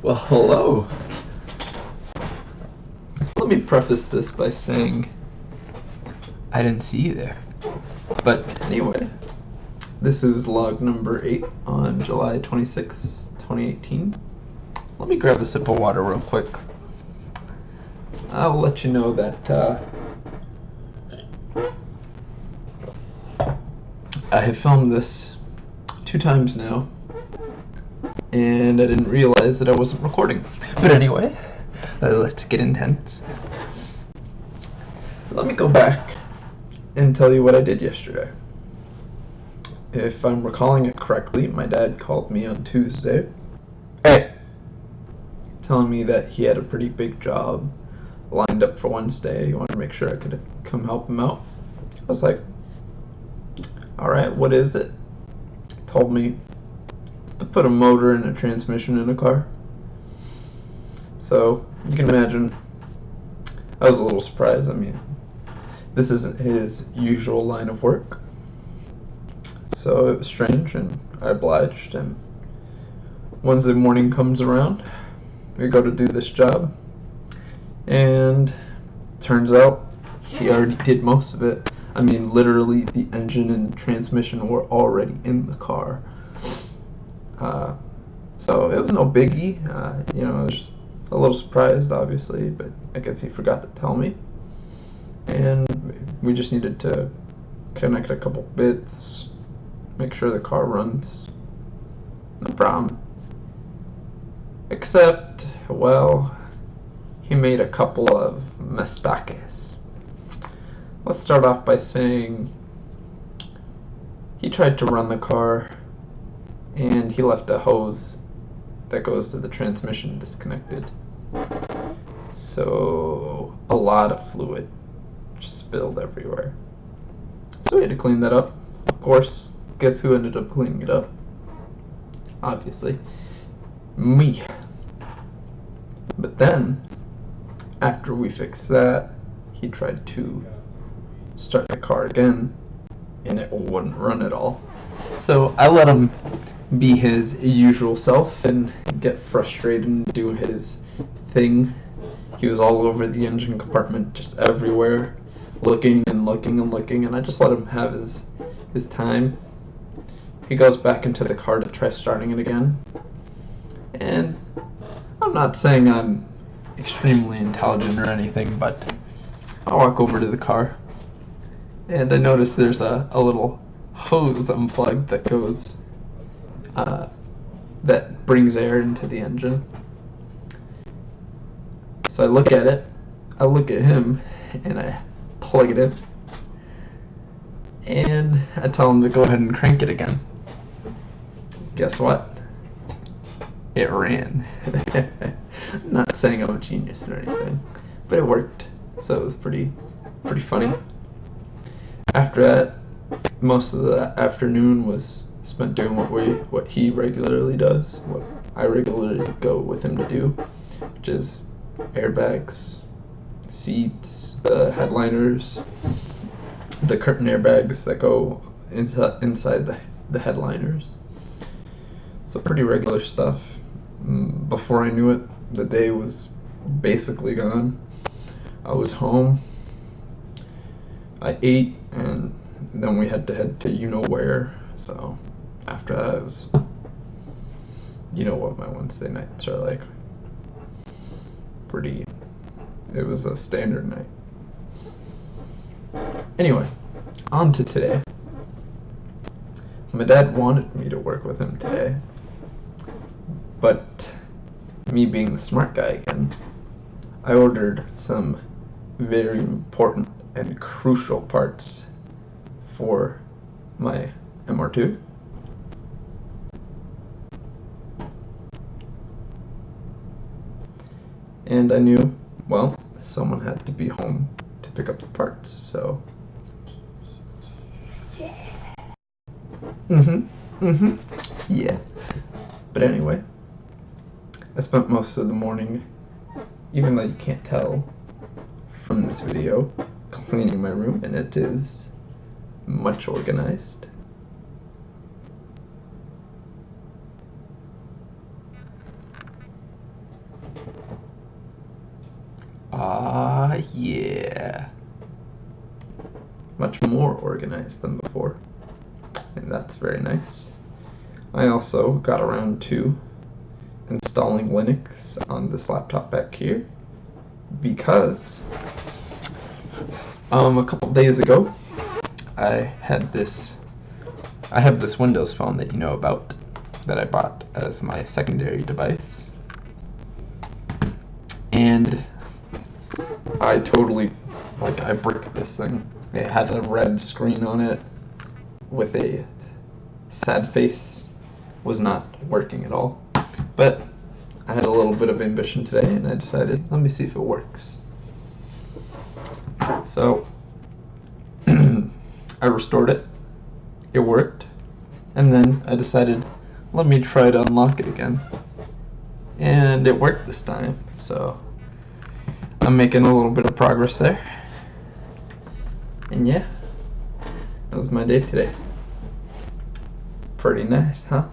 Well, hello. Let me preface this by saying I didn't see you there. But anyway, this is log number 8 on July 26, 2018. Let me grab a sip of water real quick. I'll let you know that I have filmed this 2 times now, and I didn't realize that I wasn't recording. But anyway, let's get intense. Let me go back and tell you what I did yesterday. If I'm recalling it correctly, my dad called me on Tuesday, telling me that he had a pretty big job lined up for Wednesday. He wanted to make sure I could come help him out. I was like, alright, what is it? He told me it's to put a motor and a transmission in a car. So, you can imagine, I was a little surprised. I mean, this isn't his usual line of work. So it was strange, and I obliged, and Wednesday morning comes around, we go to do this job, and turns out he already did most of it. I mean, literally the engine and transmission were already in the car. So it was no biggie. I was just a little surprised, obviously, but I guess he forgot to tell me. And we just needed to connect a couple bits, make sure the car runs. No problem. Except, well, he made a couple of mistakes. Let's start off by saying he tried to run the car and he left a hose that goes to the transmission disconnected. So a lot of fluid just spilled everywhere. So we had to clean that up. Of course, guess who ended up cleaning it up? Obviously, me. But then, after we fixed that, he tried to start the car again, and it wouldn't run at all. So I let him be his usual self and get frustrated and do his thing. He was all over the engine compartment, just everywhere, looking and looking and looking, and I just let him have his time. He goes back into the car to try starting it again, and I'm not saying I'm extremely intelligent or anything, but I walk over to the car, and I notice there's a little hose unplugged that goes, that brings air into the engine. So I look at it, I look at him, and I plug it in, and I tell him to go ahead and crank it again. Guess what? It ran. I'm not saying I'm a genius or anything, but it worked, so it was pretty funny. After that, most of the afternoon was spent doing what he regularly does, what I regularly go with him to do, which is airbags, seats, the headliners, the curtain airbags that go inside the headliners. So pretty regular stuff. Before I knew it, the day was basically gone. I was home. I ate, and then we had to head to you-know-where. So after that, it was, you know what my Wednesday nights are like. It was a standard night. Anyway, on to today. My dad wanted me to work with him today, but me being the smart guy again, I ordered some very important and crucial parts for my MR2. And I knew, well, someone had to be home to pick up the parts, so. Yeah. But anyway, I spent most of the morning, even though you can't tell from this video, cleaning my room, and it is much organized. Yeah. Much more organized than before. And that's very nice. I also got around to installing Linux on this laptop back here because a couple days ago I have this Windows phone that you know about that I bought as my secondary device, and I totally I bricked this thing. It had a red screen on it with a sad face, was not working at all. But I had a little bit of ambition today and I decided, let me see if it works. So I restored it, it worked, and then I decided, let me try to unlock it again. And it worked this time, so I'm making a little bit of progress there. And yeah, that was my day today. Pretty nice, huh?